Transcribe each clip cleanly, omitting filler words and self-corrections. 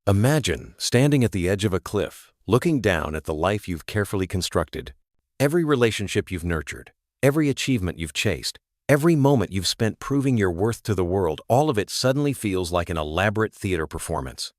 Imagine standing at the edge of a cliff, looking down at the life you've carefully constructed. Every relationship you've nurtured, every achievement you've chased, every moment you've spent proving your worth to the world, all of it suddenly feels like an elaborate theater performance.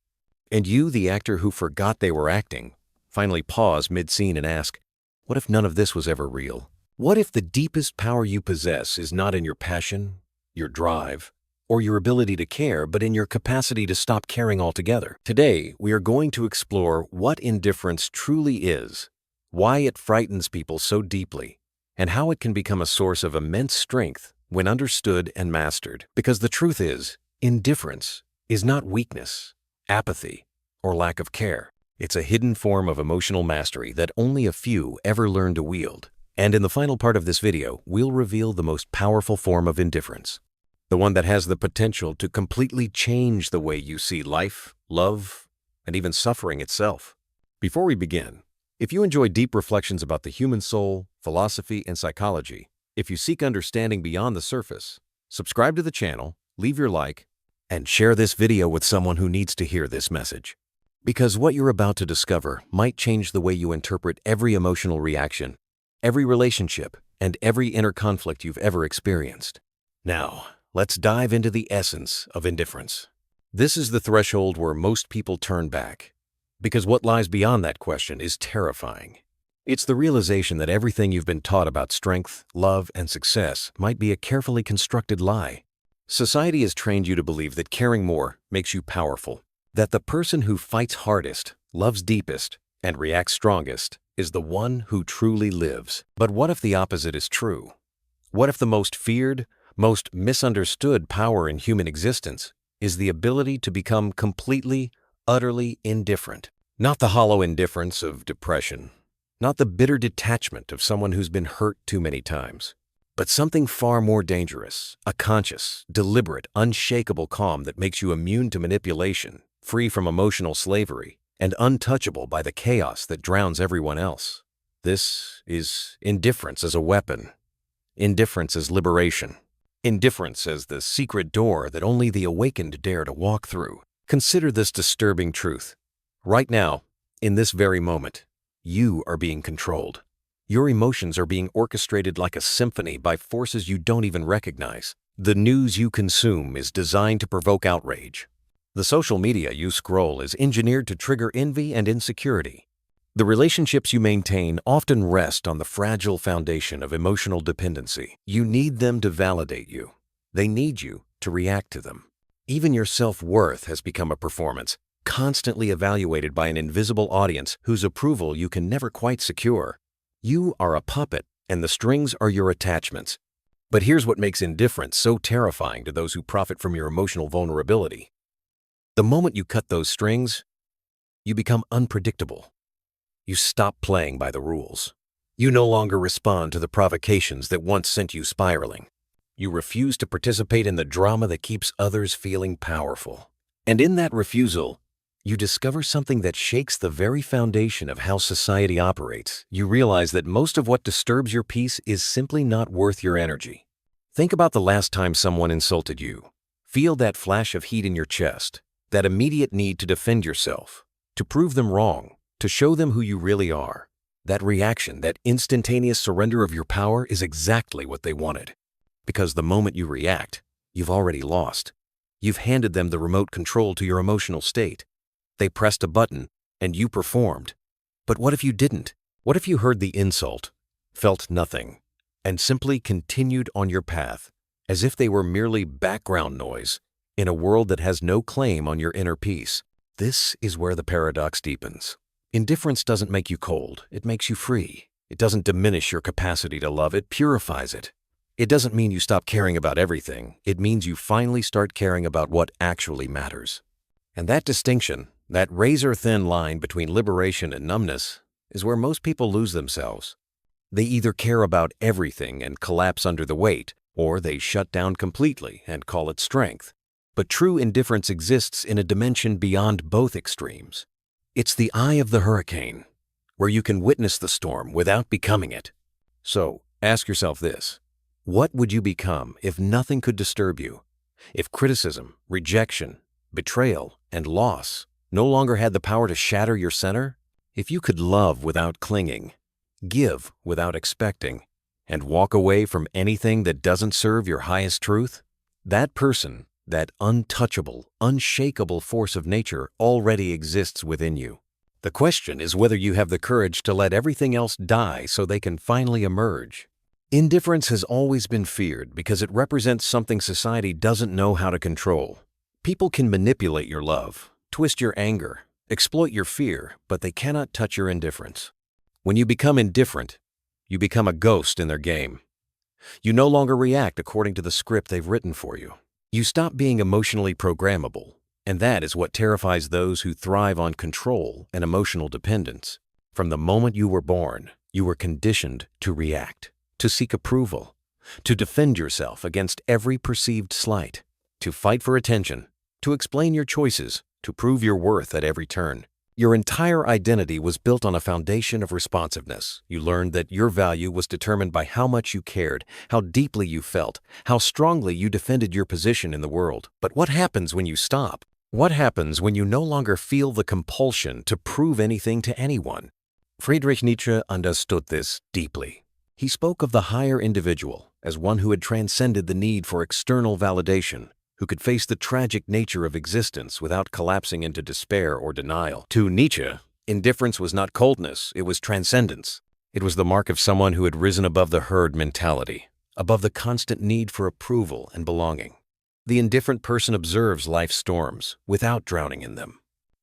And you, the actor who forgot they were acting, finally pause mid-scene and ask, what if none of this was ever real? What if the deepest power you possess is not in your passion, your drive, or your ability to care, but in your capacity to stop caring altogether? Today, we are going to explore what indifference truly is, why it frightens people so deeply, and how it can become a source of immense strength when understood and mastered. Because the truth is, indifference is not weakness, apathy, or lack of care. It's a hidden form of emotional mastery that only a few ever learn to wield. And in the final part of this video, we'll reveal the most powerful form of indifference. The one that has the potential to completely change the way you see life, love, and even suffering itself. Before we begin, if you enjoy deep reflections about the human soul, philosophy, and psychology, if you seek understanding beyond the surface, subscribe to the channel, leave your like, and share this video with someone who needs to hear this message. Because what you're about to discover might change the way you interpret every emotional reaction, every relationship, and every inner conflict you've ever experienced. Now, let's dive into the essence of indifference. This is the threshold where most people turn back, because what lies beyond that question is terrifying. It's the realization that everything you've been taught about strength, love, and success might be a carefully constructed lie. Society has trained you to believe that caring more makes you powerful, that the person who fights hardest, loves deepest, and reacts strongest is the one who truly lives. But what if the opposite is true? What if the most feared, most misunderstood power in human existence is the ability to become completely, utterly indifferent? Not the hollow indifference of depression, not the bitter detachment of someone who's been hurt too many times, but something far more dangerous, a conscious, deliberate, unshakable calm that makes you immune to manipulation, free from emotional slavery, and untouchable by the chaos that drowns everyone else. This is indifference as a weapon, indifference as liberation. Indifference as the secret door that only the awakened dare to walk through. Consider this disturbing truth. Right now, in this very moment, you are being controlled. Your emotions are being orchestrated like a symphony by forces you don't even recognize. The news you consume is designed to provoke outrage. The social media you scroll is engineered to trigger envy and insecurity. The relationships you maintain often rest on the fragile foundation of emotional dependency. You need them to validate you. They need you to react to them. Even your self-worth has become a performance, constantly evaluated by an invisible audience whose approval you can never quite secure. You are a puppet, and the strings are your attachments. But here's what makes indifference so terrifying to those who profit from your emotional vulnerability. The moment you cut those strings, you become unpredictable. You stop playing by the rules. You no longer respond to the provocations that once sent you spiraling. You refuse to participate in the drama that keeps others feeling powerful. And in that refusal, you discover something that shakes the very foundation of how society operates. You realize that most of what disturbs your peace is simply not worth your energy. Think about the last time someone insulted you. Feel that flash of heat in your chest, that immediate need to defend yourself, to prove them wrong, to show them who you really are. That reaction, that instantaneous surrender of your power is exactly what they wanted. Because the moment you react, you've already lost. You've handed them the remote control to your emotional state. They pressed a button, and you performed. But what if you didn't? What if you heard the insult, felt nothing, and simply continued on your path, as if they were merely background noise in a world that has no claim on your inner peace? This is where the paradox deepens. Indifference doesn't make you cold, it makes you free. It doesn't diminish your capacity to love, it purifies it. It doesn't mean you stop caring about everything, it means you finally start caring about what actually matters. And that distinction, that razor-thin line between liberation and numbness, is where most people lose themselves. They either care about everything and collapse under the weight, or they shut down completely and call it strength. But true indifference exists in a dimension beyond both extremes. It's the eye of the hurricane, where you can witness the storm without becoming it. So, ask yourself this. What would you become if nothing could disturb you? If criticism, rejection, betrayal, and loss no longer had the power to shatter your center? If you could love without clinging, give without expecting, and walk away from anything that doesn't serve your highest truth, that person, that untouchable, unshakable force of nature already exists within you. The question is whether you have the courage to let everything else die so they can finally emerge. Indifference has always been feared because it represents something society doesn't know how to control. People can manipulate your love, twist your anger, exploit your fear, but they cannot touch your indifference. When you become indifferent, you become a ghost in their game. You no longer react according to the script they've written for you. You stop being emotionally programmable, and that is what terrifies those who thrive on control and emotional dependence. From the moment you were born, you were conditioned to react, to seek approval, to defend yourself against every perceived slight, to fight for attention, to explain your choices, to prove your worth at every turn. Your entire identity was built on a foundation of responsiveness. You learned that your value was determined by how much you cared, how deeply you felt, how strongly you defended your position in the world. But what happens when you stop? What happens when you no longer feel the compulsion to prove anything to anyone? Friedrich Nietzsche understood this deeply. He spoke of the higher individual as one who had transcended the need for external validation, who could face the tragic nature of existence without collapsing into despair or denial. To Nietzsche, indifference was not coldness, it was transcendence. It was the mark of someone who had risen above the herd mentality, above the constant need for approval and belonging. The indifferent person observes life's storms without drowning in them.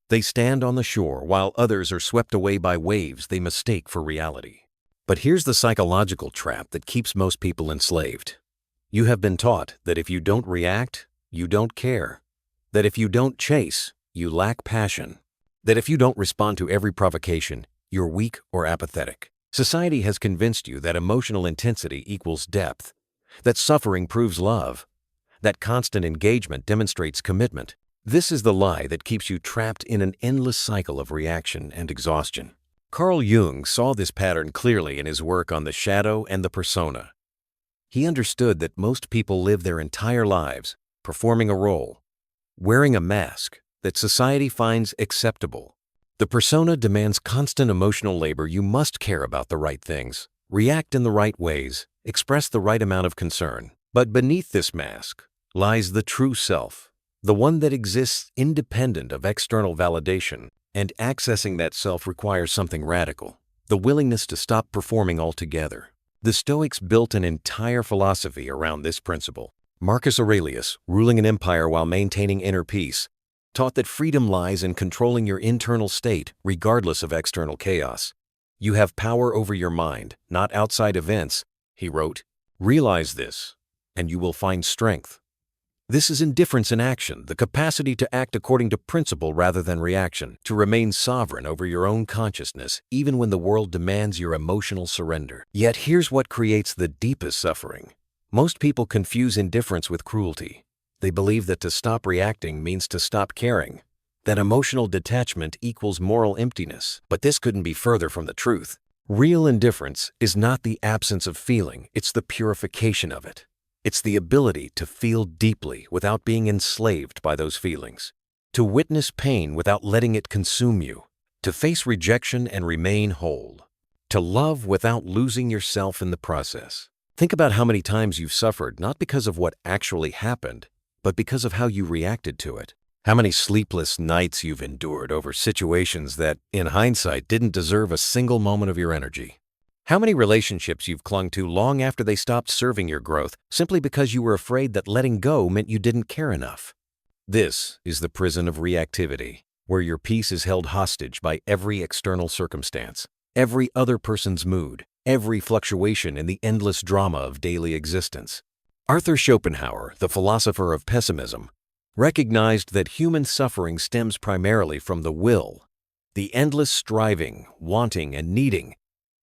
They stand on the shore while others are swept away by waves they mistake for reality. But here's the psychological trap that keeps most people enslaved. You have been taught that if you don't react, you don't care. That if you don't chase, you lack passion. That if you don't respond to every provocation, you're weak or apathetic. Society has convinced you that emotional intensity equals depth, that suffering proves love, that constant engagement demonstrates commitment. This is the lie that keeps you trapped in an endless cycle of reaction and exhaustion. Carl Jung saw this pattern clearly in his work on the shadow and the persona. He understood that most people live their entire lives performing a role, wearing a mask that society finds acceptable. The persona demands constant emotional labor. You must care about the right things, react in the right ways, express the right amount of concern. But beneath this mask lies the true self, the one that exists independent of external validation, and accessing that self requires something radical, the willingness to stop performing altogether. The Stoics built an entire philosophy around this principle. Marcus Aurelius, ruling an empire while maintaining inner peace, taught that freedom lies in controlling your internal state regardless of external chaos. You have power over your mind, not outside events, he wrote. Realize this, and you will find strength. This is indifference in action, the capacity to act according to principle rather than reaction, to remain sovereign over your own consciousness even when the world demands your emotional surrender. Yet here's what creates the deepest suffering. Most people confuse indifference with cruelty. They believe that to stop reacting means to stop caring, that emotional detachment equals moral emptiness. But this couldn't be further from the truth. Real indifference is not the absence of feeling, it's the purification of it. It's the ability to feel deeply without being enslaved by those feelings, to witness pain without letting it consume you, to face rejection and remain whole, to love without losing yourself in the process. Think about how many times you've suffered not because of what actually happened, but because of how you reacted to it. How many sleepless nights you've endured over situations that, in hindsight, didn't deserve a single moment of your energy. How many relationships you've clung to long after they stopped serving your growth simply because you were afraid that letting go meant you didn't care enough. This is the prison of reactivity, where your peace is held hostage by every external circumstance, every other person's mood, every fluctuation in the endless drama of daily existence. Arthur Schopenhauer, the philosopher of pessimism, recognized that human suffering stems primarily from the will, the endless striving, wanting, and needing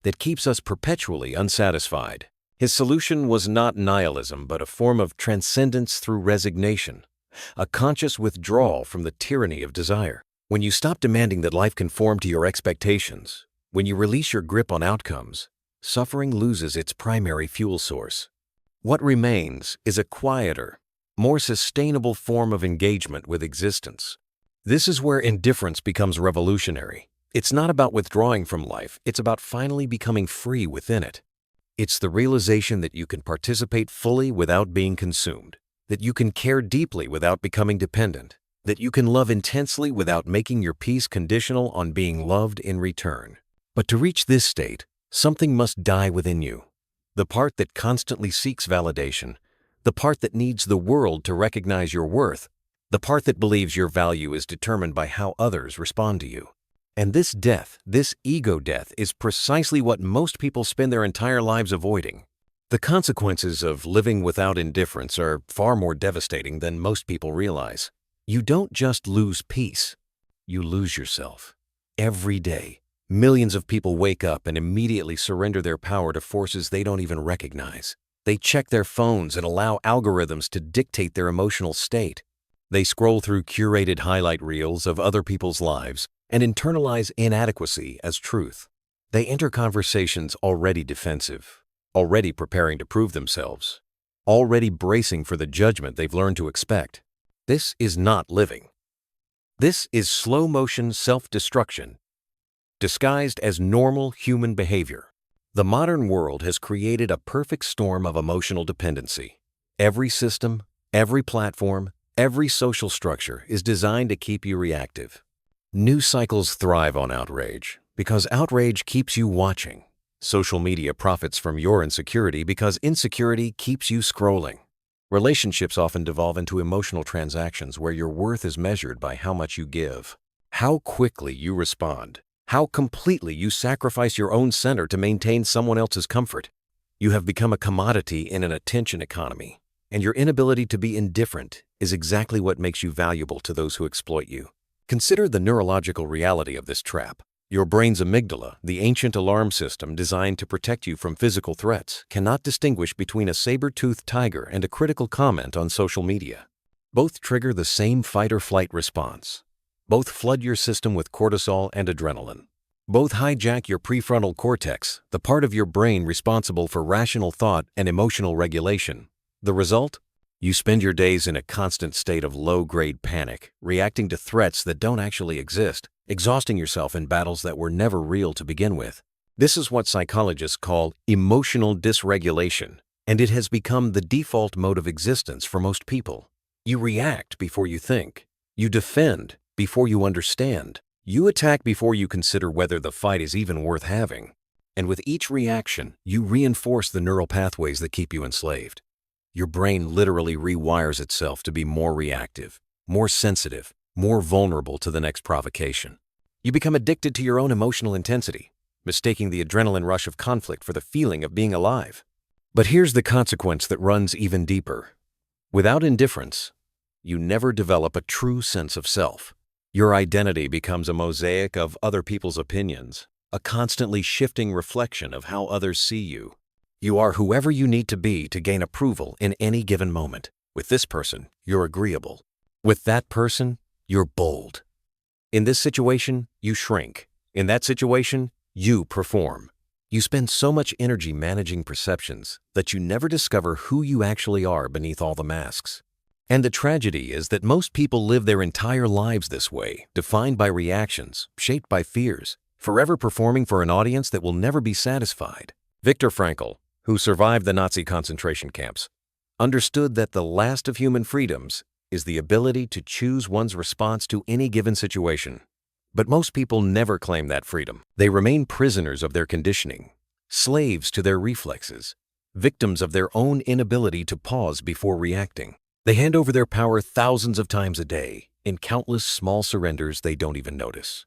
that keeps us perpetually unsatisfied. His solution was not nihilism, but a form of transcendence through resignation, a conscious withdrawal from the tyranny of desire. When you stop demanding that life conform to your expectations, when you release your grip on outcomes, suffering loses its primary fuel source. What remains is a quieter, more sustainable form of engagement with existence. This is where indifference becomes revolutionary. It's not about withdrawing from life, it's about finally becoming free within it. It's the realization that you can participate fully without being consumed, that you can care deeply without becoming dependent, that you can love intensely without making your peace conditional on being loved in return. But to reach this state, something must die within you. The part that constantly seeks validation, the part that needs the world to recognize your worth, the part that believes your value is determined by how others respond to you. And this death, this ego death, is precisely what most people spend their entire lives avoiding. The consequences of living without indifference are far more devastating than most people realize. You don't just lose peace, you lose yourself. Every day, millions of people wake up and immediately surrender their power to forces they don't even recognize. They check their phones and allow algorithms to dictate their emotional state. They scroll through curated highlight reels of other people's lives and internalize inadequacy as truth. They enter conversations already defensive, already preparing to prove themselves, already bracing for the judgment they've learned to expect. This is not living. This is slow-motion self-destruction, disguised as normal human behavior. The modern world has created a perfect storm of emotional dependency. Every system, every platform, every social structure is designed to keep you reactive. News cycles thrive on outrage because outrage keeps you watching. Social media profits from your insecurity because insecurity keeps you scrolling. Relationships often devolve into emotional transactions where your worth is measured by how much you give, how quickly you respond, how completely you sacrifice your own center to maintain someone else's comfort. You have become a commodity in an attention economy, and your inability to be indifferent is exactly what makes you valuable to those who exploit you. Consider the neurological reality of this trap. Your brain's amygdala, the ancient alarm system designed to protect you from physical threats, cannot distinguish between a saber-toothed tiger and a critical comment on social media. Both trigger the same fight-or-flight response. Both flood your system with cortisol and adrenaline. Both hijack your prefrontal cortex, the part of your brain responsible for rational thought and emotional regulation. The result? You spend your days in a constant state of low-grade panic, reacting to threats that don't actually exist, exhausting yourself in battles that were never real to begin with. This is what psychologists call emotional dysregulation, and it has become the default mode of existence for most people. You react before you think. You defend before you understand. You attack before you consider whether the fight is even worth having. And with each reaction, you reinforce the neural pathways that keep you enslaved. Your brain literally rewires itself to be more reactive, more sensitive, more vulnerable to the next provocation. You become addicted to your own emotional intensity, mistaking the adrenaline rush of conflict for the feeling of being alive. But here's the consequence that runs even deeper. Without indifference, you never develop a true sense of self. Your identity becomes a mosaic of other people's opinions, a constantly shifting reflection of how others see you. You are whoever you need to be to gain approval in any given moment. With this person, you're agreeable. With that person, you're bold. In this situation, you shrink. In that situation, you perform. You spend so much energy managing perceptions that you never discover who you actually are beneath all the masks. And the tragedy is that most people live their entire lives this way, defined by reactions, shaped by fears, forever performing for an audience that will never be satisfied. Viktor Frankl, who survived the Nazi concentration camps, understood that the last of human freedoms is the ability to choose one's response to any given situation. But most people never claim that freedom. They remain prisoners of their conditioning, slaves to their reflexes, victims of their own inability to pause before reacting. They hand over their power thousands of times a day in countless small surrenders they don't even notice.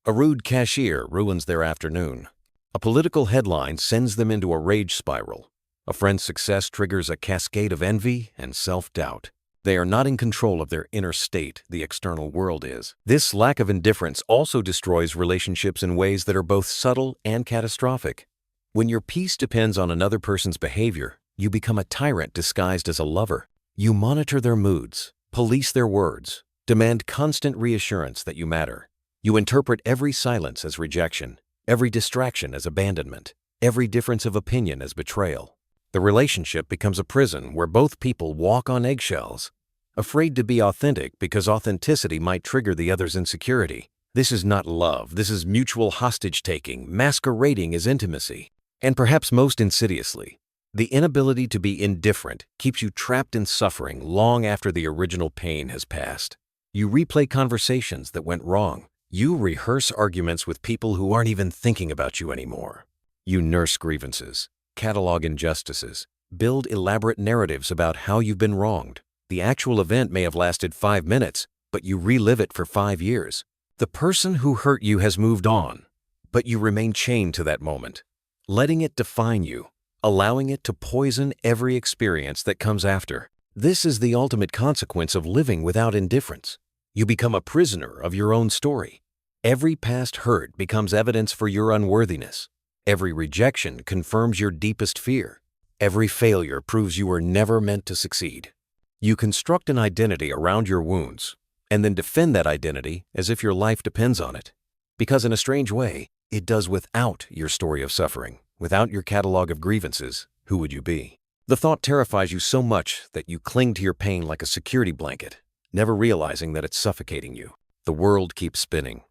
A rude cashier ruins their afternoon. A political headline sends them into a rage spiral. A friend's success triggers a cascade of envy and self-doubt. They are not in control of their inner state, the external world is. This lack of indifference also destroys relationships in ways that are both subtle and catastrophic. When your peace depends on another person's behavior, you become a tyrant disguised as a lover. You monitor their moods, police their words, demand constant reassurance that you matter. You interpret every silence as rejection, every distraction as abandonment, every difference of opinion as betrayal. The relationship becomes a prison where both people walk on eggshells, afraid to be authentic because authenticity might trigger the other's insecurity. This is not love, this is mutual hostage-taking, masquerading as intimacy. And perhaps most insidiously, the inability to be indifferent keeps you trapped in suffering long after the original pain has passed. You replay conversations that went wrong. You rehearse arguments with people who aren't even thinking about you anymore. You nurse grievances, catalog injustices, build elaborate narratives about how you've been wronged. The actual event may have lasted 5 minutes, but you relive it for 5 years. The person who hurt you has moved on, but you remain chained to that moment, letting it define you, allowing it to poison every experience that comes after. This is the ultimate consequence of living without indifference. You become a prisoner of your own story. Every past hurt becomes evidence for your unworthiness. Every rejection confirms your deepest fear. Every failure proves you were never meant to succeed. You construct an identity around your wounds, and then defend that identity as if your life depends on it. Because in a strange way, it does without your story of suffering. Without your catalog of grievances, who would you be? The thought terrifies you so much that you cling to your pain like a security blanket, never realizing that it's suffocating you. The world keeps spinning.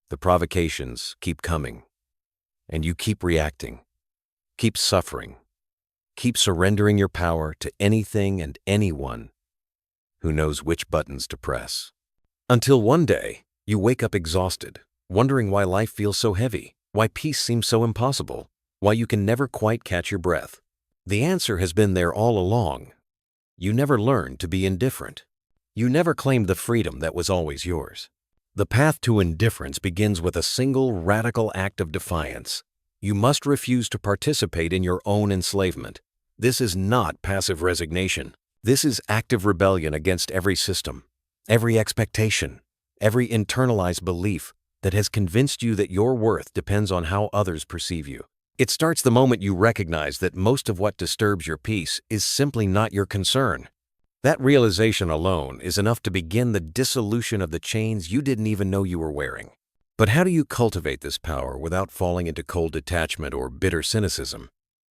The provocations keep coming. And you keep reacting, keep suffering, keep surrendering your power to anything and anyone who knows which buttons to press. Until one day, you wake up exhausted, wondering why life feels so heavy, why peace seems so impossible, why you can never quite catch your breath. The answer has been there all along. You never learned to be indifferent. You never claimed the freedom that was always yours. The path to indifference begins with a single radical act of defiance. You must refuse to participate in your own enslavement. This is not passive resignation. This is active rebellion against every system, every expectation, every internalized belief that has convinced you that your worth depends on how others perceive you. It starts the moment you recognize that most of what disturbs your peace is simply not your concern. That realization alone is enough to begin the dissolution of the chains you didn't even know you were wearing. But how do you cultivate this power without falling into cold detachment or bitter cynicism?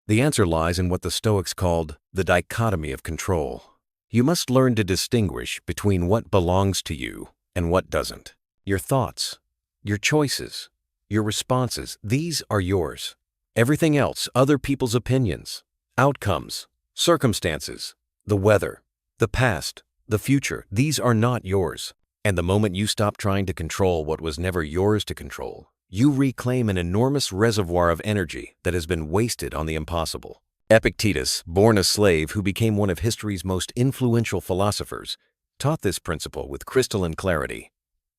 The answer lies in what the Stoics called the dichotomy of control. You must learn to distinguish between what belongs to you and what doesn't. Your thoughts, your choices, your responses, these are yours. Everything else, other people's opinions, outcomes, circumstances, the weather, the past, the future, these are not yours. And the moment you stop trying to control what was never yours to control, you reclaim an enormous reservoir of energy that has been wasted on the impossible. Epictetus, born a slave who became one of history's most influential philosophers, taught this principle with crystalline clarity.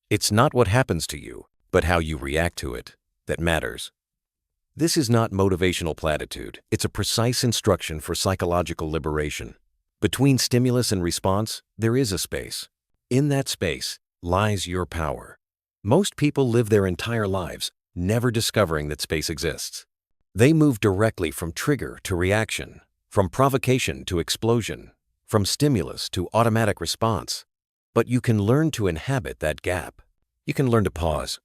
It's not what happens to you, but how you react to it, that matters. This is not motivational platitude. It's a precise instruction for psychological liberation. Between stimulus and response, there is a space. In that space lies your power. Most people live their entire lives never discovering that space exists. They move directly from trigger to reaction, from provocation to explosion, from stimulus to automatic response. But you can learn to inhabit that gap. You can learn to pause.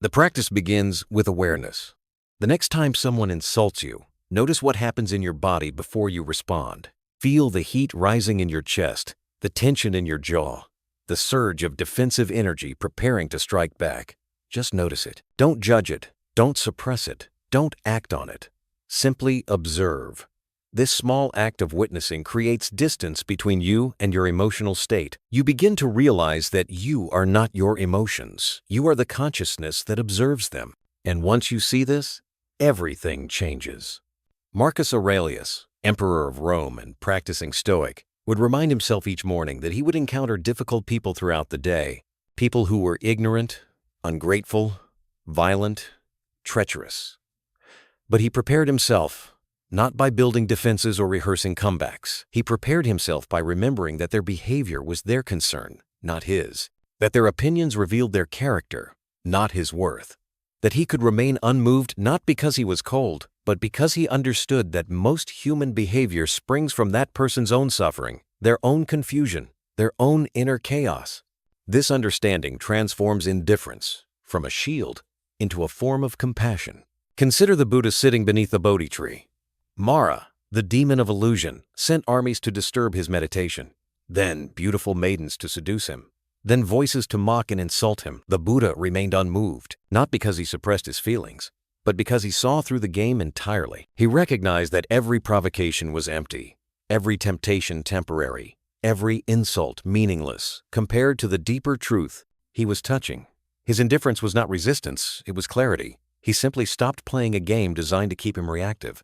The practice begins with awareness. The next time someone insults you, notice what happens in your body before you respond. Feel the heat rising in your chest, the tension in your jaw, the surge of defensive energy preparing to strike back. Just notice it. Don't judge it. Don't suppress it. Don't act on it. Simply observe. This small act of witnessing creates distance between you and your emotional state. You begin to realize that you are not your emotions. You are the consciousness that observes them. And once you see this, everything changes. Marcus Aurelius, Emperor of Rome and practicing Stoic, would remind himself each morning that he would encounter difficult people throughout the day, people who were ignorant, ungrateful, violent, treacherous. But he prepared himself, not by building defenses or rehearsing comebacks. He prepared himself by remembering that their behavior was their concern, not his, that their opinions revealed their character, not his worth, that he could remain unmoved not because he was cold, but because he understood that most human behavior springs from that person's own suffering, their own confusion, their own inner chaos. This understanding transforms indifference from a shield into a form of compassion. Consider the Buddha sitting beneath the Bodhi tree. Mara, the demon of illusion, sent armies to disturb his meditation. then beautiful maidens to seduce him, then voices to mock and insult him. The Buddha remained unmoved, not because he suppressed his feelings, but because he saw through the game entirely. He recognized that every provocation was empty, every temptation temporary, every insult meaningless, compared to the deeper truth he was touching. His indifference was not resistance, it was clarity. He simply stopped playing a game designed to keep him reactive.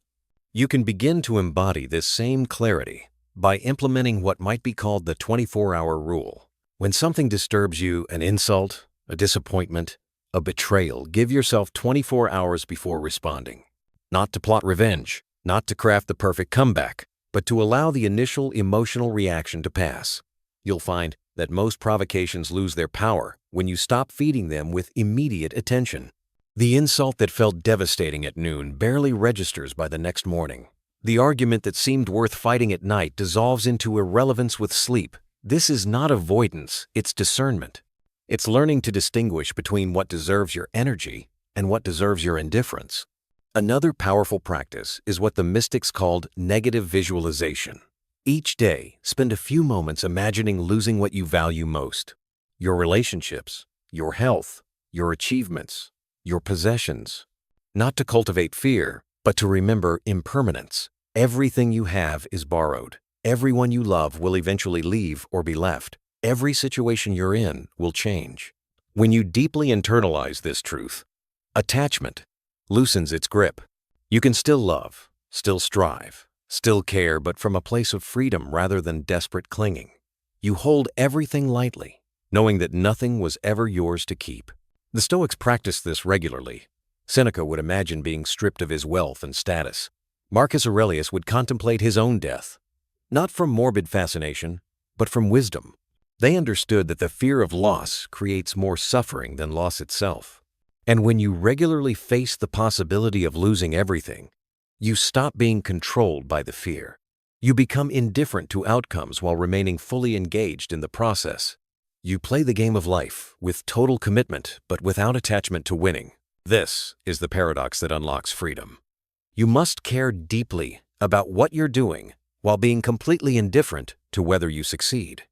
You can begin to embody this same clarity by implementing what might be called the 24-hour rule. When something disturbs you, an insult, a disappointment, a betrayal, give yourself 24 hours before responding. Not to plot revenge, not to craft the perfect comeback, but to allow the initial emotional reaction to pass. You'll find that most provocations lose their power when you stop feeding them with immediate attention. The insult that felt devastating at noon barely registers by the next morning. The argument that seemed worth fighting at night dissolves into irrelevance with sleep. This is not avoidance, it's discernment. It's learning to distinguish between what deserves your energy and what deserves your indifference. Another powerful practice is what the mystics called negative visualization. Each day, spend a few moments imagining losing what you value most: your relationships, your health, your achievements, your possessions. Not to cultivate fear, but to remember impermanence. Everything you have is borrowed. Everyone you love will eventually leave or be left. Every situation you're in will change. When you deeply internalize this truth, attachment loosens its grip. You can still love, still strive, still care, but from a place of freedom rather than desperate clinging. You hold everything lightly, knowing that nothing was ever yours to keep. The Stoics practiced this regularly. Seneca would imagine being stripped of his wealth and status. Marcus Aurelius would contemplate his own death, not from morbid fascination, but from wisdom. They understood that the fear of loss creates more suffering than loss itself. And when you regularly face the possibility of losing everything, you stop being controlled by the fear. You become indifferent to outcomes while remaining fully engaged in the process. You play the game of life with total commitment, but without attachment to winning. This is the paradox that unlocks freedom. You must care deeply about what you're doing while being completely indifferent to whether you succeed.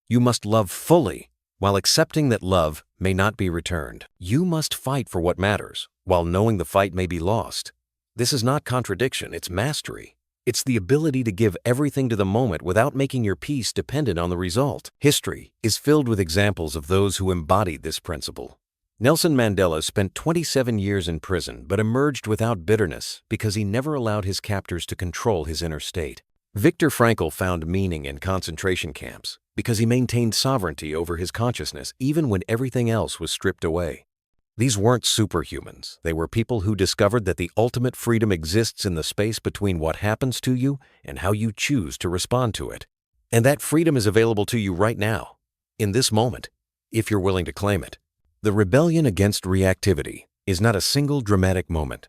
You must love fully while accepting that love may not be returned. You must fight for what matters while knowing the fight may be lost. This is not contradiction, it's mastery. It's the ability to give everything to the moment without making your peace dependent on the result. History is filled with examples of those who embodied this principle. Nelson Mandela spent 27 years in prison but emerged without bitterness because he never allowed his captors to control his inner state. Viktor Frankl found meaning in concentration camps because he maintained sovereignty over his consciousness even when everything else was stripped away. These weren't superhumans. They were people who discovered that the ultimate freedom exists in the space between what happens to you and how you choose to respond to it. And that freedom is available to you right now, in this moment, if you're willing to claim it. The rebellion against reactivity is not a single dramatic moment.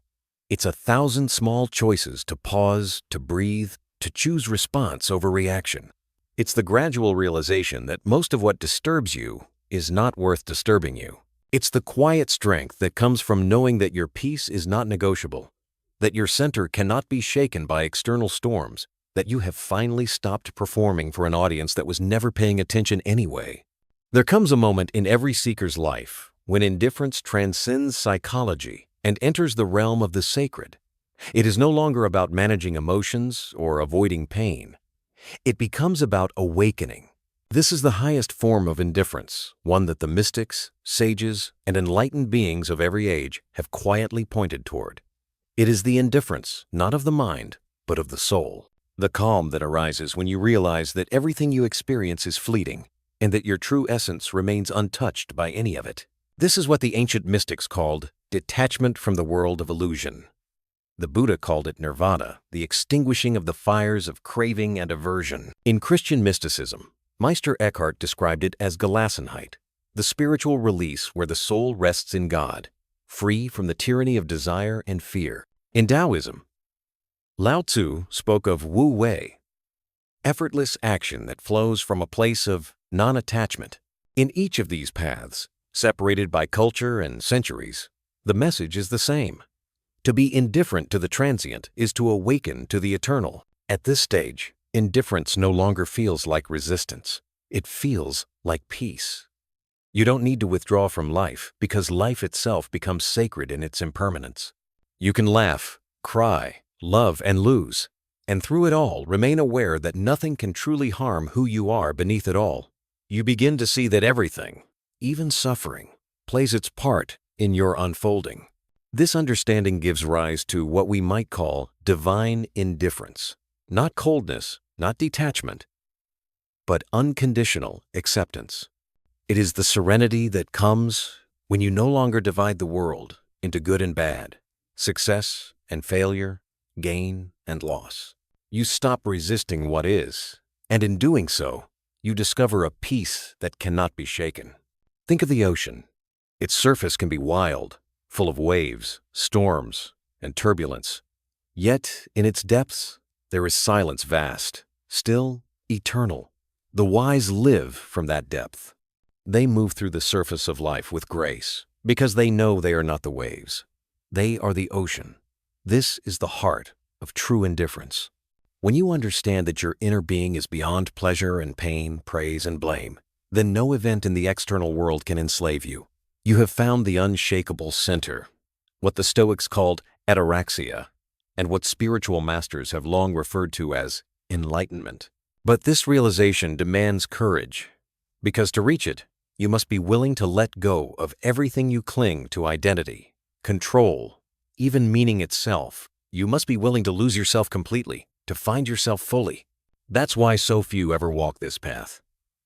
It's 1,000 small choices to pause, to breathe, to choose response over reaction. It's the gradual realization that most of what disturbs you is not worth disturbing you. It's the quiet strength that comes from knowing that your peace is not negotiable, that your center cannot be shaken by external storms, that you have finally stopped performing for an audience that was never paying attention anyway. There comes a moment in every seeker's life when indifference transcends psychology and enters the realm of the sacred. It is no longer about managing emotions or avoiding pain. It becomes about awakening. This is the highest form of indifference, one that the mystics, sages, and enlightened beings of every age have quietly pointed toward. It is the indifference, not of the mind, but of the soul. The calm that arises when you realize that everything you experience is fleeting, and that your true essence remains untouched by any of it. This is what the ancient mystics called detachment from the world of illusion. The Buddha called it nirvana, the extinguishing of the fires of craving and aversion. In Christian mysticism, Meister Eckhart described it as Gelassenheit, the spiritual release where the soul rests in God, free from the tyranny of desire and fear. In Taoism, Lao Tzu spoke of Wu Wei, effortless action that flows from a place of non-attachment. In each of these paths, separated by culture and centuries, the message is the same. To be indifferent to the transient is to awaken to the eternal. At this stage, Indifference no longer feels like resistance. It feels like peace. You don't need to withdraw from life because life itself becomes sacred in its impermanence. You can laugh, cry, love, and lose, and through it all remain aware that nothing can truly harm who you are beneath it all. You begin to see that everything, even suffering, plays its part in your unfolding. This understanding gives rise to what we might call divine indifference. Not coldness, not detachment, but unconditional acceptance. It is the serenity that comes when you no longer divide the world into good and bad, success and failure, gain and loss. You stop resisting what is, and in doing so, you discover a peace that cannot be shaken. Think of the ocean. Its surface can be wild, full of waves, storms, and turbulence. Yet, in its depths, there is silence vast, still, eternal. The wise live from that depth. They move through the surface of life with grace, because they know they are not the waves. They are the ocean. This is the heart of true indifference. When you understand that your inner being is beyond pleasure and pain, praise and blame, then no event in the external world can enslave you. You have found the unshakable center, what the Stoics called ataraxia, and what spiritual masters have long referred to as enlightenment. But this realization demands courage, because to reach it, you must be willing to let go of everything you cling to: identity, control, even meaning itself. You must be willing to lose yourself completely, to find yourself fully. That's why so few ever walk this path.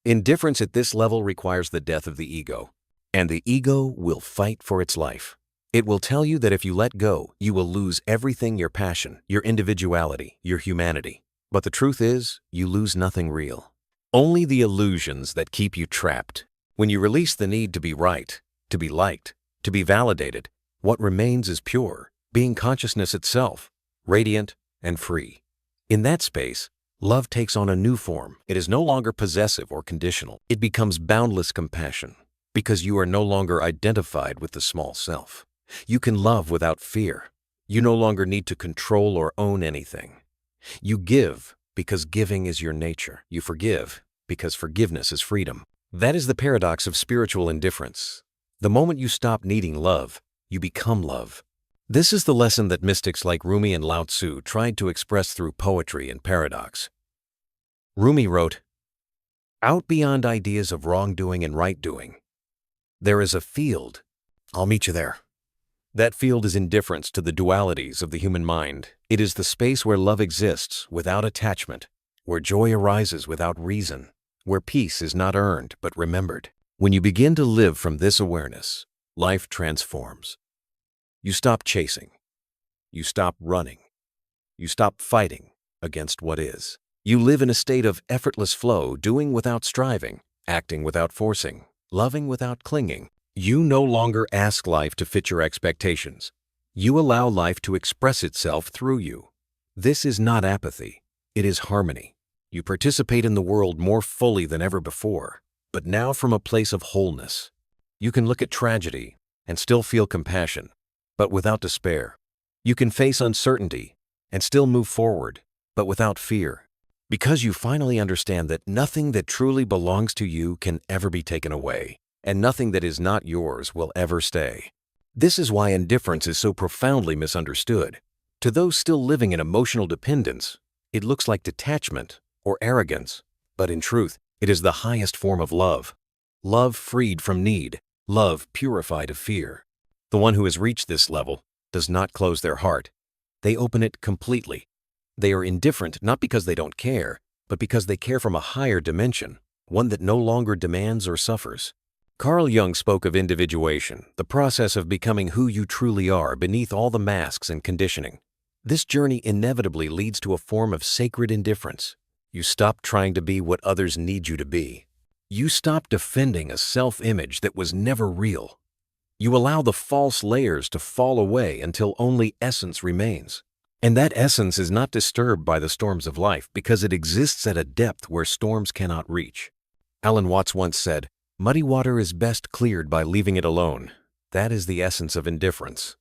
Indifference at this level requires the death of the ego, and the ego will fight for its life. It will tell you that if you let go, you will lose everything: your passion, your individuality, your humanity. But the truth is, you lose nothing real. Only the illusions that keep you trapped. When you release the need to be right, to be liked, to be validated, what remains is pure, being consciousness itself, radiant and free. In that space, love takes on a new form. It is no longer possessive or conditional. It becomes boundless compassion, because you are no longer identified with the small self. You can love without fear. You no longer need to control or own anything. You give because giving is your nature. You forgive because forgiveness is freedom. That is the paradox of spiritual indifference. The moment you stop needing love, you become love. This is the lesson that mystics like Rumi and Lao Tzu tried to express through poetry and paradox. Rumi wrote, "Out beyond ideas of wrongdoing and right-doing, there is a field. I'll meet you there." That field is indifference to the dualities of the human mind. It is the space where love exists without attachment, where joy arises without reason, where peace is not earned but remembered. When you begin to live from this awareness, life transforms. You stop chasing. You stop running. You stop fighting against what is. You live in a state of effortless flow, doing without striving, acting without forcing, loving without clinging. You no longer ask life to fit your expectations. You allow life to express itself through you. This is not apathy. It is harmony. You participate in the world more fully than ever before, but now from a place of wholeness. You can look at tragedy and still feel compassion, but without despair. You can face uncertainty and still move forward, but without fear, because you finally understand that nothing that truly belongs to you can ever be taken away, and nothing that is not yours will ever stay. This is why indifference is so profoundly misunderstood. To those still living in emotional dependence, it looks like detachment or arrogance, but in truth, it is the highest form of love. Love freed from need, love purified of fear. The one who has reached this level does not close their heart. They open it completely. They are indifferent not because they don't care, but because they care from a higher dimension, one that no longer demands or suffers. Carl Jung spoke of individuation, the process of becoming who you truly are beneath all the masks and conditioning. This journey inevitably leads to a form of sacred indifference. You stop trying to be what others need you to be. You stop defending a self-image that was never real. You allow the false layers to fall away until only essence remains. And that essence is not disturbed by the storms of life because it exists at a depth where storms cannot reach. Alan Watts once said, "Muddy water is best cleared by leaving it alone." That is the essence of indifference.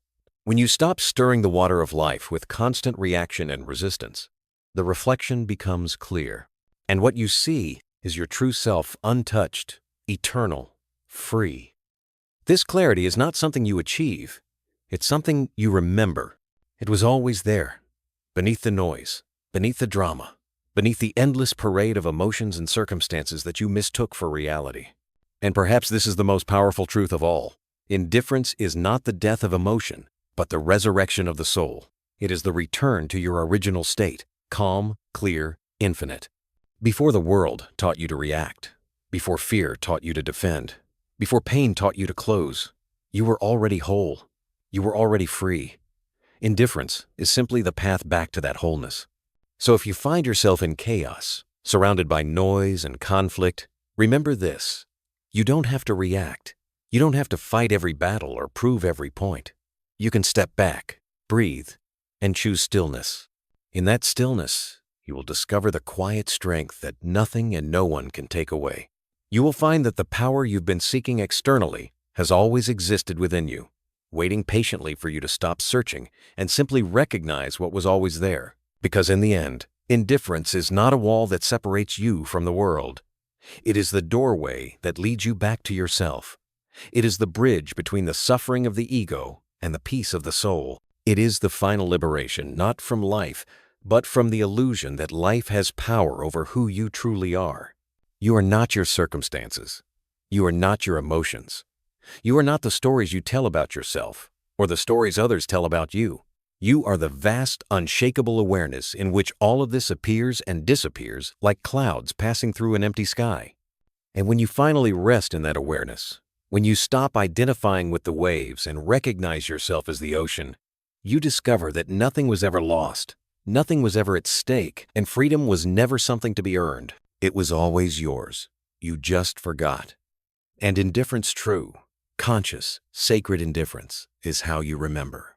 When you stop stirring the water of life with constant reaction and resistance, the reflection becomes clear. And what you see is your true self, untouched, eternal, free. This clarity is not something you achieve. It's something you remember. It was always there, beneath the noise, beneath the drama, beneath the endless parade of emotions and circumstances that you mistook for reality. And perhaps this is the most powerful truth of all. Indifference is not the death of emotion, but the resurrection of the soul. It is the return to your original state, calm, clear, infinite. Before the world taught you to react, before fear taught you to defend, before pain taught you to close, you were already whole. You were already free. Indifference is simply the path back to that wholeness. So if you find yourself in chaos, surrounded by noise and conflict, remember this. You don't have to react. You don't have to fight every battle or prove every point. You can step back, breathe, and choose stillness. In that stillness, you will discover the quiet strength that nothing and no one can take away. You will find that the power you've been seeking externally has always existed within you, waiting patiently for you to stop searching and simply recognize what was always there. Because in the end, indifference is not a wall that separates you from the world. It is the doorway that leads you back to yourself. It is the bridge between the suffering of the ego and the peace of the soul. It is the final liberation, not from life, but from the illusion that life has power over who you truly are. You are not your circumstances. You are not your emotions. You are not the stories you tell about yourself or the stories others tell about you. You are the vast, unshakable awareness in which all of this appears and disappears like clouds passing through an empty sky. And when you finally rest in that awareness, when you stop identifying with the waves and recognize yourself as the ocean, you discover that nothing was ever lost, nothing was ever at stake, and freedom was never something to be earned. It was always yours. You just forgot. And indifference true, conscious, sacred indifference is how you remember.